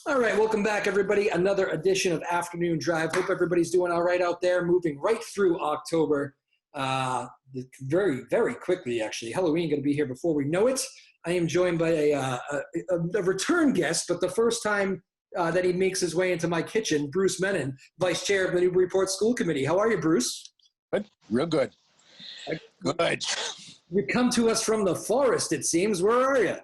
All right, welcome back, everybody. Another edition of Afternoon Drive. Hope everybody's doing all right out there, moving right through October. Very, very quickly, actually. Halloween going to be here before we know it. I am joined by a return guest, but the first time that he makes his way into my kitchen, Bruce Menin, Vice Chair of the Newburyport School Committee. How are you, Bruce? Good, real good. Good. You come to us from the forest, it seems. Where are you?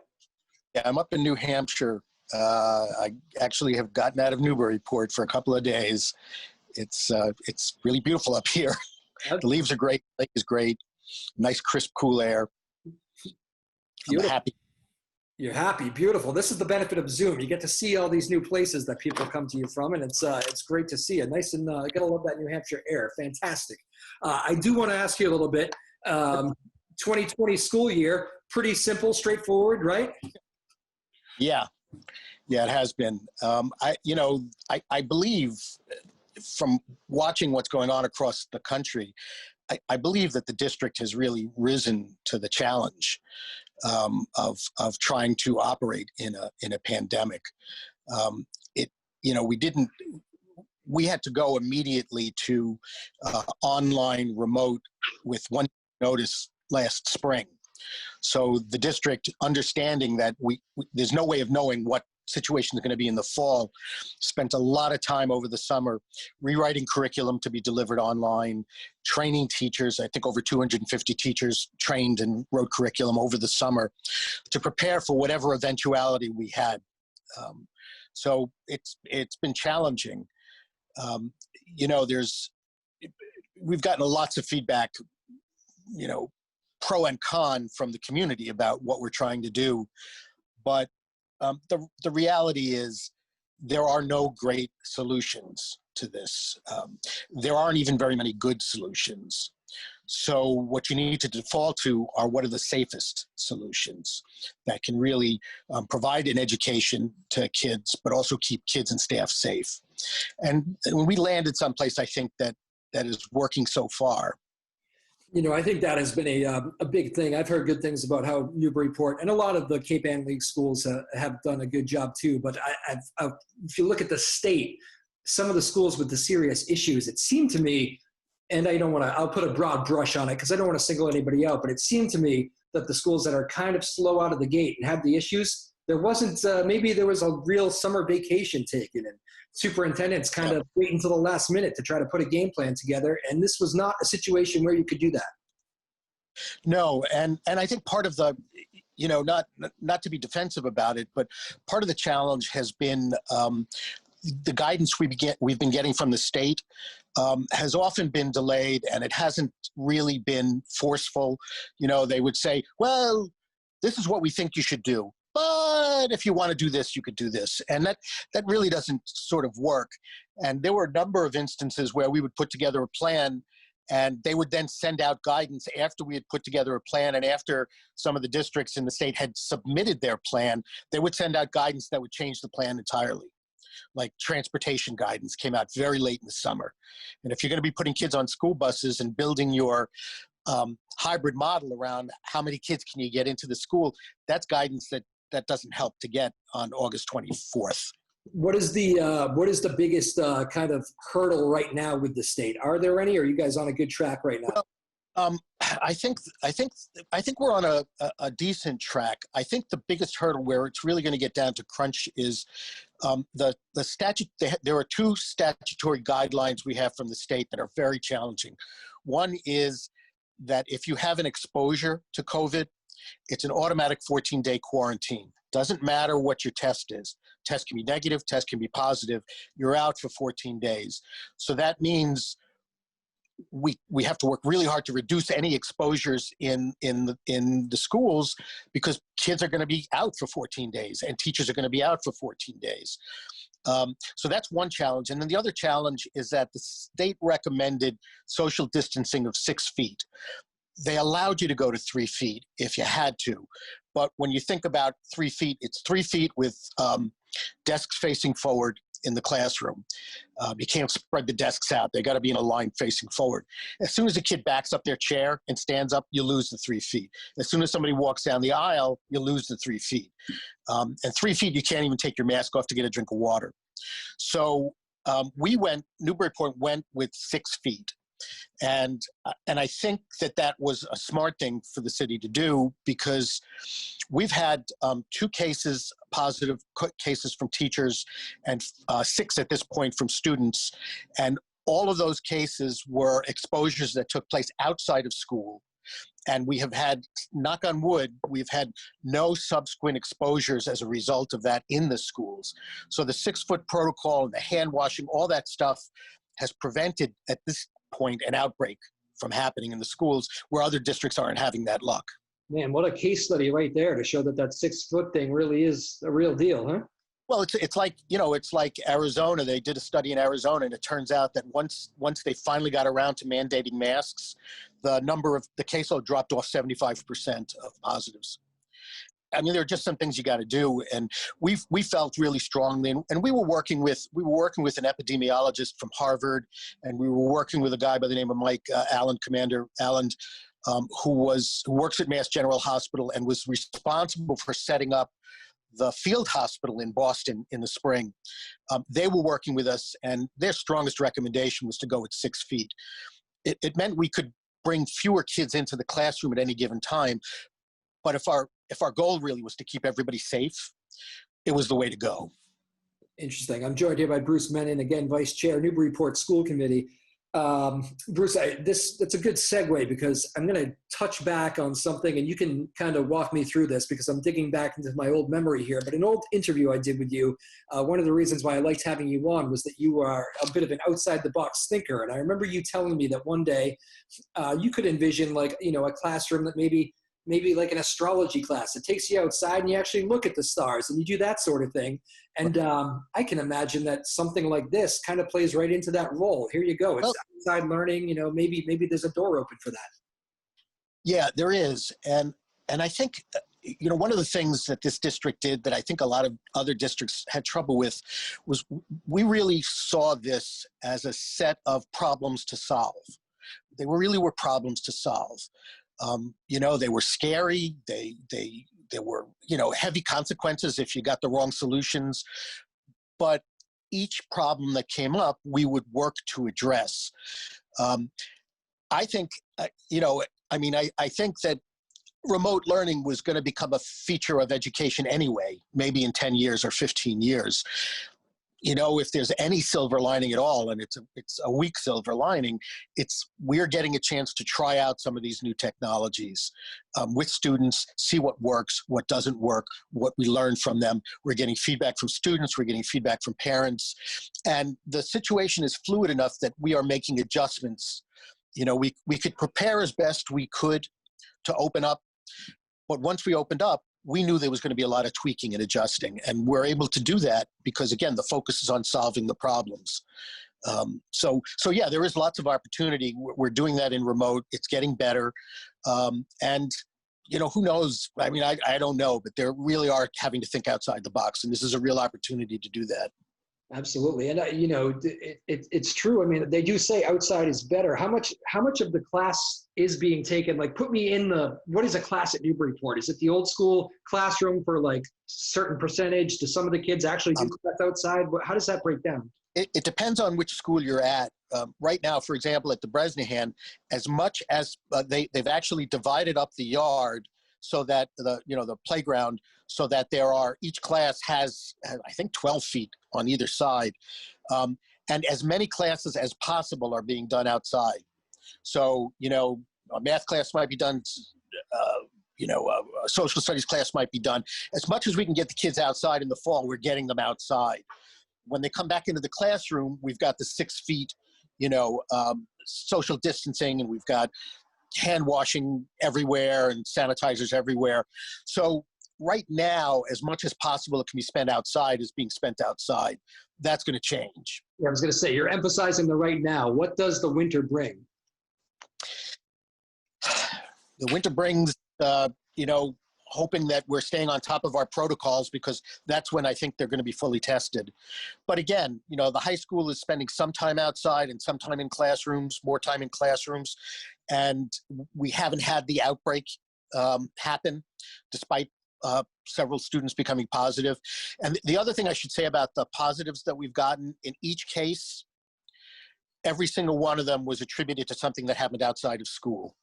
Yeah, I'm up in New Hampshire. I actually have gotten out of Newburyport for a couple of days. It's really beautiful up here. The leaves are great. The lake is great. Nice, crisp, cool air. Beautiful. I'm happy. You're happy. Beautiful. This is the benefit of Zoom. You get to see all these new places that people come to you from, and it's great to see it. Nice and I gotta love that New Hampshire air. Fantastic. I do want to ask you a little bit. 2020 school year, pretty simple, straightforward, right? Yeah, it has been. I believe from watching what's going on across the country, I believe that the district has really risen to the challenge of trying to operate in a pandemic. We had to go immediately to online remote with one notice last spring. So the district, understanding that there's no way of knowing what situation is going to be in the fall, spent a lot of time over the summer rewriting curriculum to be delivered online, training teachers. I think over 250 teachers trained and wrote curriculum over the summer to prepare for whatever eventuality we had. So it's been challenging. We've gotten lots of feedback, pro and con from the community about what we're trying to do. But the reality is there are no great solutions to this. There aren't even very many good solutions. So what you need to default to are what are the safest solutions that can really provide an education to kids, but also keep kids and staff safe. And when we landed someplace, I think that is working so far. I think that has been a big thing. I've heard good things about how Newburyport and a lot of the Cape Ann League schools have done a good job too. But if you look at the state, some of the schools with the serious issues, it seemed to me, and I'll put a broad brush on it because I don't want to single anybody out, but it seemed to me that the schools that are kind of slow out of the gate and have the issues, there wasn't, maybe there was a real summer vacation taken and superintendents kind of wait until the last minute to try to put a game plan together. And this was not a situation where you could do that. No. And I think part of the, not to be defensive about it, but part of the challenge has been the guidance we've been getting from the state has often been delayed, and it hasn't really been forceful. They would say, well, this is what we think you should do, but if you want to do this, you could do this. And that really doesn't sort of work. And there were a number of instances where we would put together a plan and they would then send out guidance after we had put together a plan, and after some of the districts in the state had submitted their plan, they would send out guidance that would change the plan entirely. Like transportation guidance came out very late in the summer. And if you're going to be putting kids on school buses and building your hybrid model around how many kids can you get into the school, that's guidance that doesn't help to get on August 24th. What is the biggest kind of hurdle right now with the state? Are there any, or are you guys on a good track right now? Well, I think we're on a decent track. I think the biggest hurdle where it's really going to get down to crunch is the statute. There are two statutory guidelines we have from the state that are very challenging. One is that if you have an exposure to COVID, it's an automatic 14-day quarantine. Doesn't matter what your test is. Test can be negative, test can be positive. You're out for 14 days. So that means we have to work really hard to reduce any exposures in the schools, because kids are going to be out for 14 days and teachers are going to be out for 14 days. So that's one challenge. And then the other challenge is that the state recommended social distancing of 6 feet. They allowed you to go to 3 feet if you had to. But when you think about 3 feet, it's 3 feet with desks facing forward. in the classroom. You can't spread the desks out. They got to be in a line facing forward. As soon as a kid backs up their chair and stands up, you lose the 3 feet. As soon as somebody walks down the aisle, you lose the 3 feet. And 3 feet, you can't even take your mask off to get a drink of water. So Newburyport went with 6 feet. And I think that was a smart thing for the city to do, because we've had 2 positive cases from teachers, and 6 at this point from students. And all of those cases were exposures that took place outside of school. And we have had, knock on wood, we've had no subsequent exposures as a result of that in the schools. So the 6-foot protocol and the hand washing, all that stuff has prevented at this point an outbreak from happening in the schools, where other districts aren't having that luck. Man, what a case study right there to show that 6-foot thing really is a real deal, huh? Well, it's like, it's like Arizona. They did a study in Arizona, and it turns out that once they finally got around to mandating masks, the number of the caseload dropped off 75% of positives. I mean, there are just some things you got to do, and we felt really strongly, and we were working with an epidemiologist from Harvard, and we were working with a guy by the name of Commander Allen, who works at Mass General Hospital and was responsible for setting up the field hospital in Boston in the spring. They were working with us, and their strongest recommendation was to go at 6 feet. It meant we could bring fewer kids into the classroom at any given time, but if our goal really was to keep everybody safe, it was the way to go. Interesting. I'm joined here by Bruce Menin, again, Vice Chair, Newburyport School Committee. Bruce, that's a good segue, because I'm going to touch back on something, and you can kind of walk me through this, because I'm digging back into my old memory here. But an old interview I did with you, one of the reasons why I liked having you on was that you are a bit of an outside-the-box thinker. And I remember you telling me that one day you could envision a classroom that maybe like an astrology class. It takes you outside and you actually look at the stars and you do that sort of thing. And I can imagine that something like this kind of plays right into that role. Here you go. It's outside learning, maybe there's a door open for that. Yeah, there is. And I think, one of the things that this district did that I think a lot of other districts had trouble with was we really saw this as a set of problems to solve. They really were problems to solve. They were scary. There were, heavy consequences if you got the wrong solutions. But each problem that came up, we would work to address. I think, I think that remote learning was going to become a feature of education anyway, maybe in 10 years or 15 years. If there's any silver lining at all, and it's a weak silver lining, we're getting a chance to try out some of these new technologies with students, see what works, what doesn't work, what we learn from them. We're getting feedback from students, we're getting feedback from parents, and the situation is fluid enough that we are making adjustments. We could prepare as best we could to open up, but once we opened up, we knew there was going to be a lot of tweaking and adjusting, and we're able to do that because, again, the focus is on solving the problems. So yeah, there is lots of opportunity. We're doing that in remote. It's getting better. And, who knows? I mean, I don't know, but they really are having to think outside the box, and this is a real opportunity to do that. Absolutely. And, it's true. I mean, they do say outside is better. How much of the class is being taken? Like, put me in what is a class at Newburyport? Is it the old school classroom for like certain percentage? Do some of the kids actually do stuff outside? How does that break down? It depends on which school you're at. Right now, for example, at the Bresnahan, as much as they've actually divided up the yard so that the playground, so that each class has, I think, 12 feet on either side. And as many classes as possible are being done outside. So, a math class might be done, a social studies class might be done. As much as we can get the kids outside in the fall, we're getting them outside. When they come back into the classroom, we've got the 6 feet, social distancing, and we've got hand washing everywhere and sanitizers everywhere. So right now, as much as possible it can be spent outside is being spent outside. That's going to change. Yeah, I was going to say, you're emphasizing the right now. What does the winter bring? The winter brings, hoping that we're staying on top of our protocols, because that's when I think they're going to be fully tested. But again, the high school is spending some time outside and some time in classrooms, more time in classrooms. And we haven't had the outbreak happen, despite several students becoming positive. And the other thing I should say about the positives that we've gotten, in each case, every single one of them was attributed to something that happened outside of school.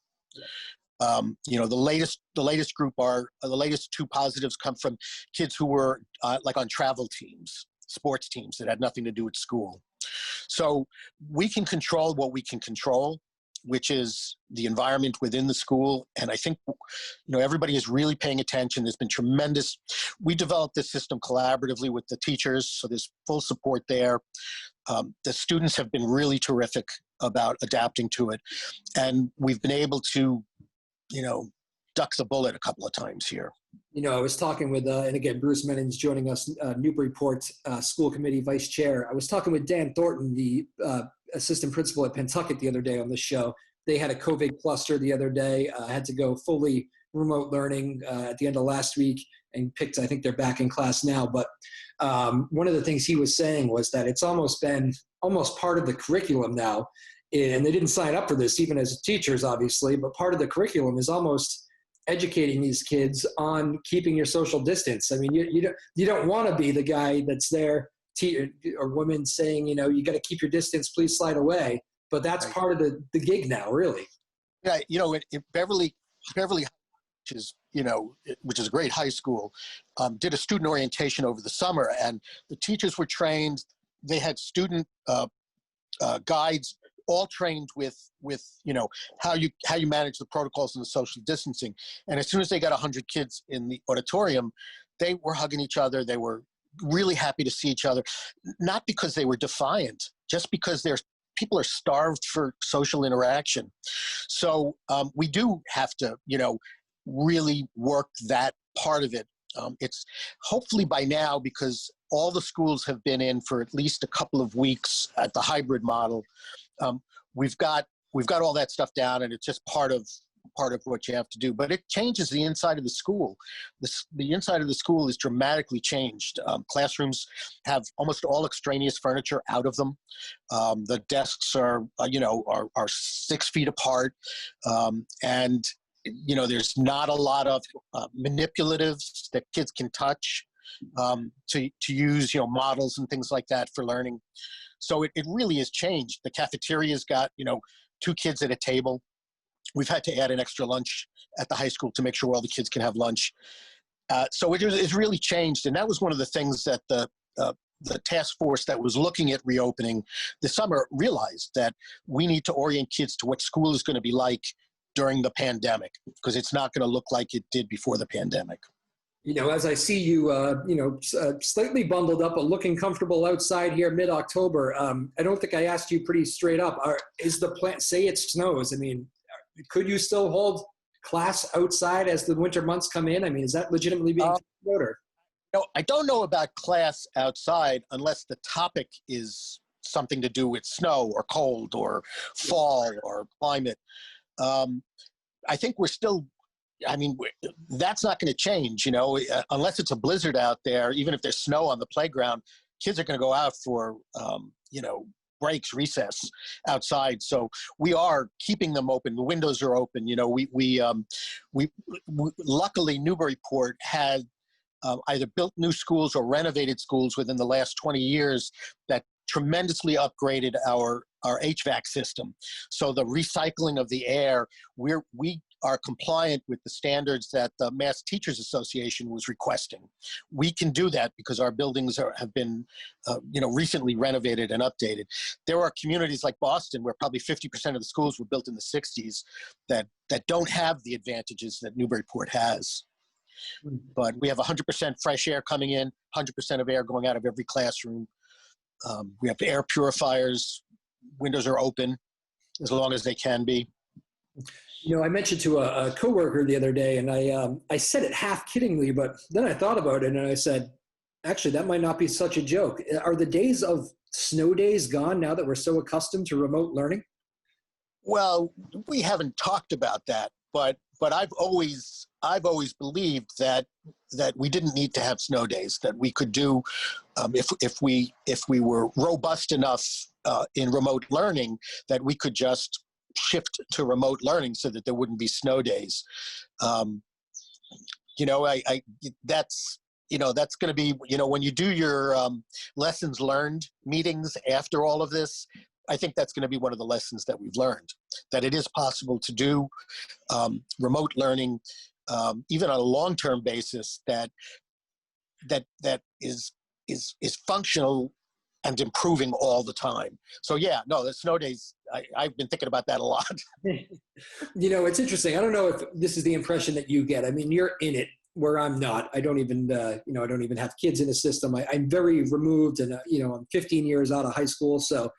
The latest group are the latest two positives come from kids who were like on travel teams, sports teams that had nothing to do with school. So we can control what we can control, which is the environment within the school. And I think, everybody is really paying attention. There's been tremendous, we developed this system collaboratively with the teachers, so there's full support there. The students have been really terrific about adapting to it. And we've been able to, duck the bullet a couple of times here. I was talking with, and again, Bruce Menin's joining us, Newburyport School Committee Vice Chair. I was talking with Dan Thornton, the assistant principal at Pentucket, the other day on this show. They had a COVID cluster the other day, had to go fully remote learning at the end of last week, and I think they're back in class now. But one of the things he was saying was that it's almost part of the curriculum now. And they didn't sign up for this, even as teachers, obviously, but part of the curriculum is almost educating these kids on keeping your social distance. I mean, you don't want to be the guy that's there, or women saying, you got to keep your distance, please slide away. But that's part of the gig now, really. Yeah, in Beverly, which is a great high school, did a student orientation over the summer, and the teachers were trained. They had student guides, all trained with how you manage the protocols and the social distancing. And as soon as they got 100 kids in the auditorium, they were hugging each other. They were really happy to see each other, not because they were defiant, just because people are starved for social interaction. So we do have to, really work that part of it. It's hopefully by now, because all the schools have been in for at least a couple of weeks at the hybrid model. We've got all that stuff down, and it's just part of what you have to do. But it changes the inside of the school. The inside of the school is dramatically changed. Classrooms have almost all extraneous furniture out of them. The desks are 6 feet apart, and there's not a lot of manipulatives that kids can touch to use models and things like that for learning. So it really has changed. The cafeteria's got 2 kids at a table. We've had to add an extra lunch at the high school to make sure all the kids can have lunch. So it's really changed, and that was one of the things that the task force that was looking at reopening this summer realized, that we need to orient kids to what school is going to be like during the pandemic, because it's not going to look like it did before the pandemic. As I see you, slightly bundled up, but looking comfortable outside here mid-October, I don't think I asked you pretty straight up. Is the plan, say it snows, I mean, could you still hold class outside as the winter months come in? I mean, is that legitimately being considered? No, I don't know about class outside unless the topic is something to do with snow or cold or fall or climate. I think we're still, that's not going to change, unless it's a blizzard out there. Even if there's snow on the playground, kids are going to go out for, breaks, recess outside. So we are keeping them open. The windows are open. We luckily Newburyport had either built new schools or renovated schools within the last 20 years that tremendously upgraded our HVAC system. So the recycling of the air, we are compliant with the standards that the Mass Teachers Association was requesting. We can do that because our buildings have been, recently renovated and updated. There are communities like Boston where probably 50% of the schools were built in the 60s that don't have the advantages that Newburyport has. But we have 100% fresh air coming in, 100% of air going out of every classroom. We have air purifiers. Windows are open as long as they can be. I mentioned to a coworker the other day, and I said it half kiddingly, but then I thought about it and I said, actually, that might not be such a joke. Are the days of snow days gone now that we're so accustomed to remote learning? Well, we haven't talked about that, but I've always I've always believed that we didn't need to have snow days, that we could do, if we were robust enough in remote learning, that we could just shift to remote learning so that there wouldn't be snow days. You know, that's going to be, when you do your lessons learned meetings after all of this, I think that's going to be one of the lessons that we've learned, that it is possible to do remote learning, even on a long-term basis, that is functional and improving all the time. So yeah, no, the snow days, I've been thinking about that a lot. It's interesting. I don't know if this is the impression that you get. I mean, you're in it where I'm not. I don't even, I don't even have kids in the system. I'm very removed, and I'm 15 years out of high school, so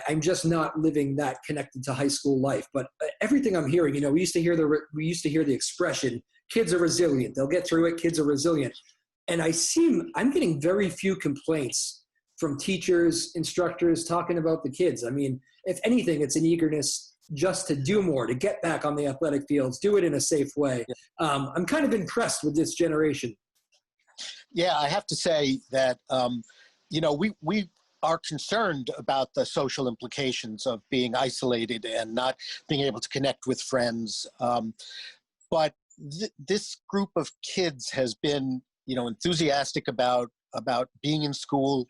I'm just not living that connected to high school life. But everything I'm hearing, we used to hear the expression, "Kids are resilient. They'll get through it. Kids are resilient," and I'm getting very few complaints from teachers, instructors talking about the kids. I mean, if anything, it's an eagerness just to do more, to get back on the athletic fields, do it in a safe way. I'm kind of impressed with this generation. Yeah, I have to say that, we are concerned about the social implications of being isolated and not being able to connect with friends. But this group of kids has been, enthusiastic about being in school.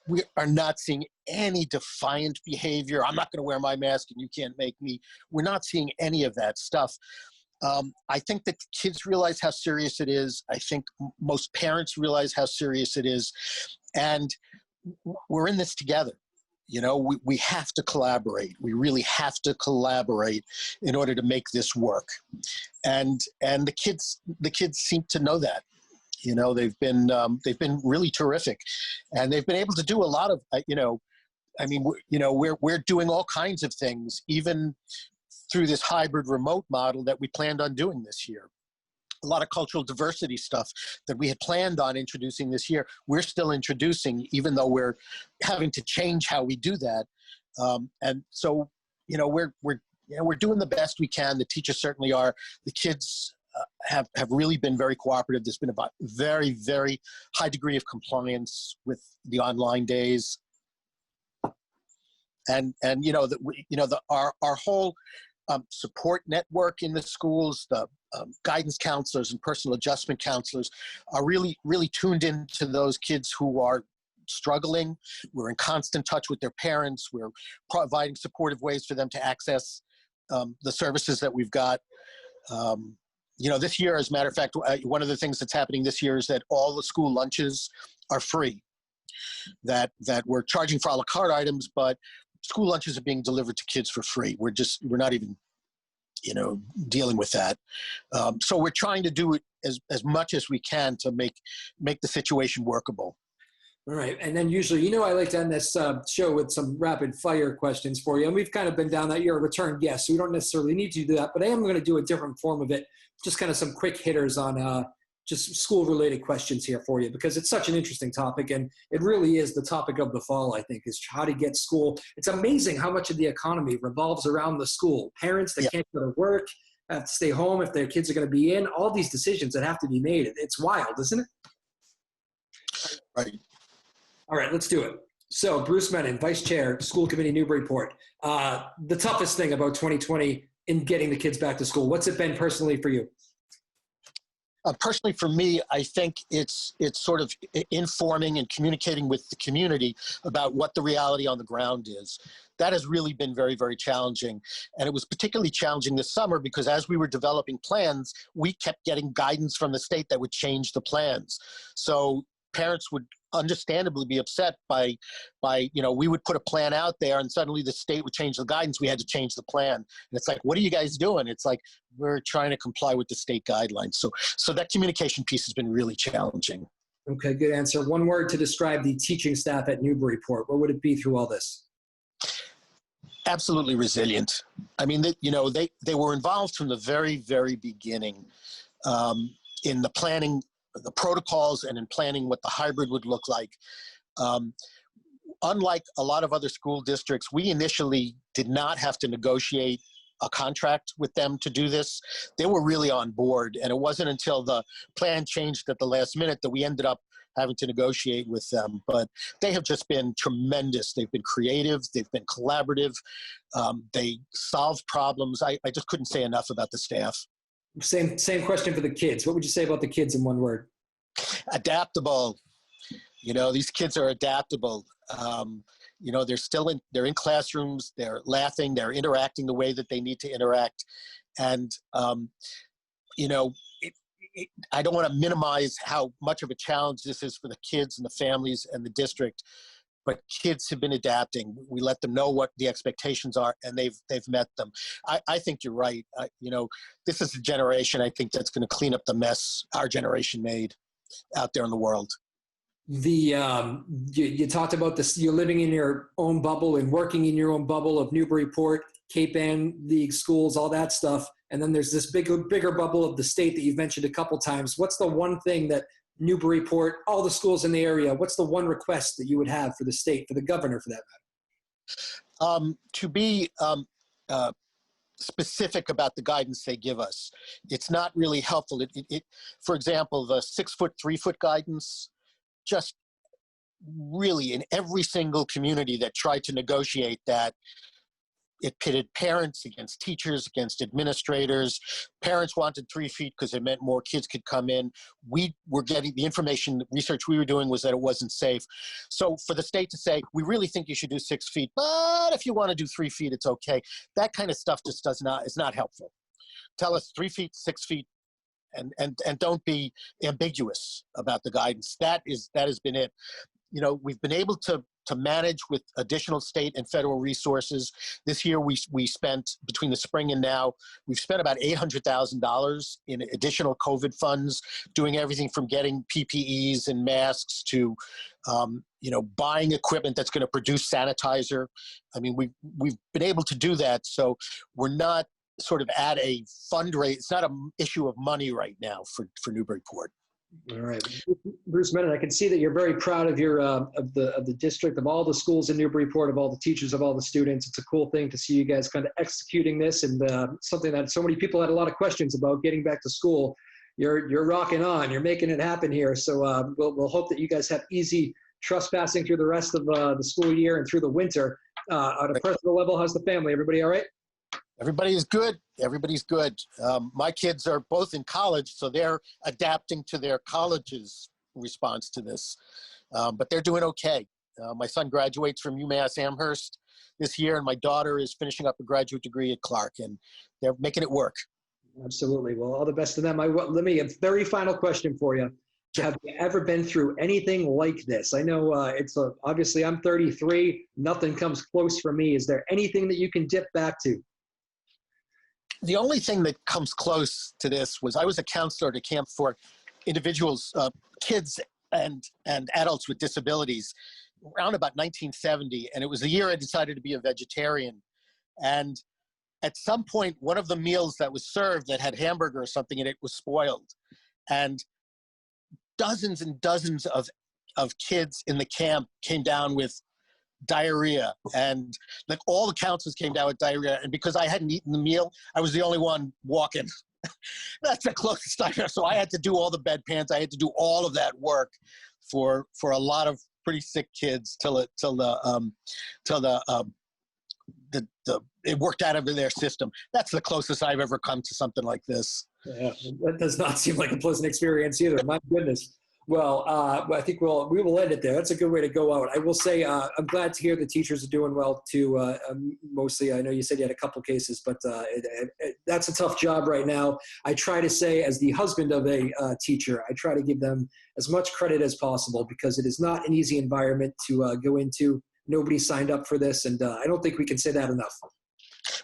We are not seeing any defiant behavior. I'm not going to wear my mask and you can't make me. We're not seeing any of that stuff. I think that kids realize how serious it is. I think most parents realize how serious it is. And we're in this together. We have to collaborate. We really have to collaborate in order to make this work. And the kids seem to know that. They've been really terrific, and they've been able to do a lot of, we're doing all kinds of things, even through this hybrid remote model that we planned on doing this year. A lot of cultural diversity stuff that we had planned on introducing this year, we're still introducing, even though we're having to change how we do that. And so, we're doing the best we can. The teachers certainly are. The kids have really been very cooperative. There's been a very, very high degree of compliance with the online days. And our whole support network in the schools, the guidance counselors and personal adjustment counselors are really, really tuned into those kids who are struggling. We're in constant touch with their parents. We're providing supportive ways for them to access the services that we've got. This year, as a matter of fact, one of the things that's happening this year is that all the school lunches are free. That we're charging for a la carte items, but school lunches are being delivered to kids for free. We're not even, dealing with that. So we're trying to do it as much as we can to make the situation workable. All right. And then usually, I like to end this show with some rapid fire questions for you. And we've kind of been down that. You're a return guest, so we don't necessarily need to do that. But I am going to do a different form of it, just kind of some quick hitters on just school-related questions here for you, because it's such an interesting topic. And it really is the topic of the fall, I think, is how to get school. It's amazing how much of the economy revolves around the school. Parents that can't go to work, have to stay home if their kids are going to be in, all these decisions that have to be made. It's wild, isn't it? Right. All right, let's do it. So Bruce Menin, Vice Chair, School Committee, Newburyport. The toughest thing about 2020 in getting the kids back to school, what's it been personally for you? Personally, for me, I think it's sort of informing and communicating with the community about what the reality on the ground is. That has really been very, very challenging. And it was particularly challenging this summer because as we were developing plans, we kept getting guidance from the state that would change the plans. So parents would understandably be upset by we would put a plan out there and suddenly the state would change the guidance. We had to change the plan. And it's like, what are you guys doing? It's like, we're trying to comply with the state guidelines. So that communication piece has been really challenging. Okay, good answer. One word to describe the teaching staff at Newburyport. What would it be through all this? Absolutely resilient. I mean, they were involved from the very, very beginning in the planning, the protocols, and in planning what the hybrid would look like. Unlike a lot of other school districts, we initially did not have to negotiate a contract with them to do this. They were really on board, and it wasn't until the plan changed at the last minute that we ended up having to negotiate with them. But they have just been tremendous. They've been creative. They've been collaborative. They solve problems. I just couldn't say enough about the staff. Same question for the kids. What would you say about the kids in one word? Adaptable. These kids are adaptable. They're in classrooms, they're laughing, they're interacting the way that they need to interact. And, I don't want to minimize how much of a challenge this is for the kids and the families and the district, but kids have been adapting. We let them know what the expectations are, and they've met them. I think you're right. This is a generation, I think, that's going to clean up the mess our generation made out there in the world. You talked about this, you're living in your own bubble and working in your own bubble of Newburyport, Cape Ann League schools, all that stuff. And then there's this bigger bubble of the state that you've mentioned a couple times. What's the one thing that Newburyport, all the schools in the area, what's the one request that you would have for the state, for the governor for that matter? To be specific about the guidance they give us. It's not really helpful. For example, the 6 foot, 3 foot guidance, just really in every single community that tried to negotiate that, it pitted parents against teachers, against administrators. Parents wanted 3 feet because it meant more kids could come in. We were getting the information, the research we were doing was that it wasn't safe. So for the state to say, we really think you should do 6 feet, but if you want to do 3 feet, it's okay. That kind of stuff just is not helpful. Tell us 3 feet, 6 feet, and don't be ambiguous about the guidance. That has been it. We've been able to manage with additional state and federal resources. This year, we spent, between the spring and now, we've spent about $800,000 in additional COVID funds, doing everything from getting PPEs and masks to, buying equipment that's going to produce sanitizer. I mean, we've been able to do that, so we're not sort of at a fundraise. It's not an issue of money right now for Newburyport. All right, Bruce Menin, I can see that you're very proud of your of the district, of all the schools in Newburyport, of all the teachers, of all the students. It's a cool thing to see you guys kind of executing this, and something that so many people had a lot of questions about, getting back to school. You're rocking on. You're making it happen here. So we'll hope that you guys have easy trespassing through the rest of the school year and through the winter. On a personal level, how's the family? Everybody all right? Everybody's good. Everybody's good. My kids are both in college, so they're adapting to their college's response to this. But they're doing okay. My son graduates from UMass Amherst this year, and my daughter is finishing up a graduate degree at Clark, and they're making it work. Absolutely. Well, all the best to them. Let me, a very final question for you. Have you ever been through anything like this? I know obviously I'm 33. Nothing comes close for me. Is there anything that you can dip back to? The only thing that comes close to this was I was a counselor at a camp for individuals, kids and adults with disabilities around about 1970. And it was the year I decided to be a vegetarian. And at some point, one of the meals that was served that had hamburger or something in it was spoiled. And dozens and dozens of kids in the camp came down with diarrhea, and like all the counselors came down with diarrhea, and because I hadn't eaten the meal, I was the only one walking. That's the closest I got. So I had to do all the bedpans. I had to do all of that work for a lot of pretty sick kids till it worked out of their system. That's the closest I've ever come to something like this. Yeah, that does not seem like a pleasant experience either. My goodness. Well, I think we will end it there. That's a good way to go out. I will say I'm glad to hear the teachers are doing well too. Mostly, I know you said you had a couple cases, but that's a tough job right now. I try to say, as the husband of a teacher, I try to give them as much credit as possible, because it is not an easy environment to go into. Nobody signed up for this, and I don't think we can say that enough.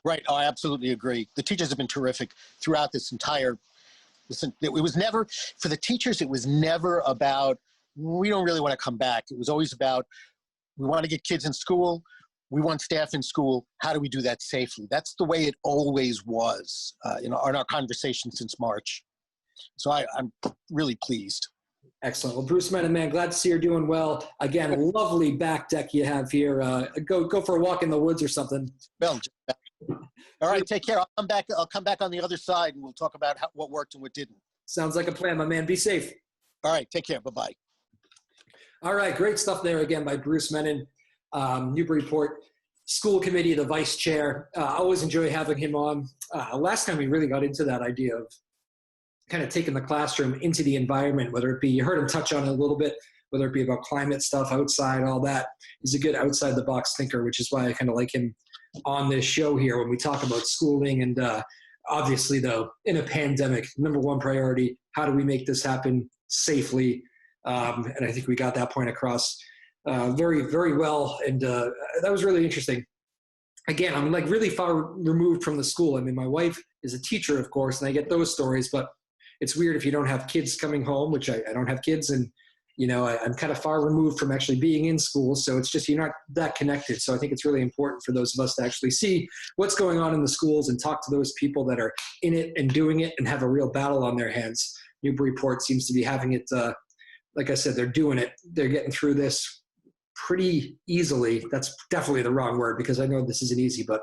Right. Oh, I absolutely agree. The teachers have been terrific throughout this entire. It was never, for the teachers, it was never about, we don't really want to come back. It was always about, we want to get kids in school. We want staff in school. How do we do that safely? That's the way it always was in our conversation since March. So I'm really pleased. Excellent. Well, Bruce Menin, man, glad to see you're doing well. Again, lovely back deck you have here. Go for a walk in the woods or something. Well, all right, take care. I'll come back on the other side, and we'll talk about what worked and what didn't. Sounds like a plan, my man. Be safe. All right, take care. Bye-bye. All right, great stuff there again by Bruce Menin, Newburyport School Committee, the vice chair. I always enjoy having him on. Last time we really got into that idea of kind of taking the classroom into the environment, whether it be, you heard him touch on it a little bit, whether it be about climate stuff, outside, all that. He's a good outside the box thinker, which is why I kind of like him on this show here when we talk about schooling. And obviously, though, in a pandemic, number one priority, how do we make this happen safely? And I think we got that point across very, very well. And that was really interesting. Again, I'm like really far removed from the school. I mean, my wife is a teacher, of course, and I get those stories, but it's weird if you don't have kids coming home, which I don't have kids, and I'm kind of far removed from actually being in school. So it's just, you're not that connected. So I think it's really important for those of us to actually see what's going on in the schools and talk to those people that are in it and doing it and have a real battle on their hands. Newburyport seems to be having it, like I said, they're doing it. They're getting through this pretty easily. That's definitely the wrong word, because I know this isn't easy, but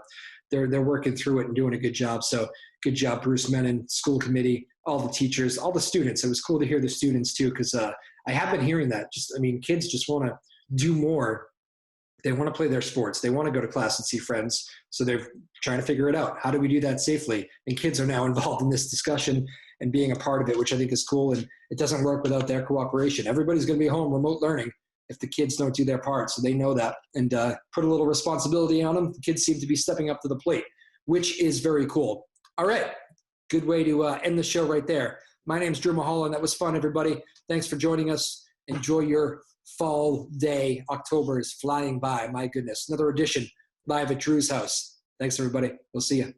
they're working through it and doing a good job. So good job, Bruce Menin, school committee, all the teachers, all the students. It was cool to hear the students too, because I have been hearing that. Kids just want to do more. They want to play their sports. They want to go to class and see friends. So they're trying to figure it out. How do we do that safely? And kids are now involved in this discussion and being a part of it, which I think is cool. And it doesn't work without their cooperation. Everybody's going to be home remote learning if the kids don't do their part. So they know that, and put a little responsibility on them. The kids seem to be stepping up to the plate, which is very cool. All right. Good way to end the show right there. My name's Drew Moholland. That was fun, everybody. Thanks for joining us. Enjoy your fall day. October is flying by. My goodness. Another edition live at Drew's house. Thanks, everybody. We'll see you.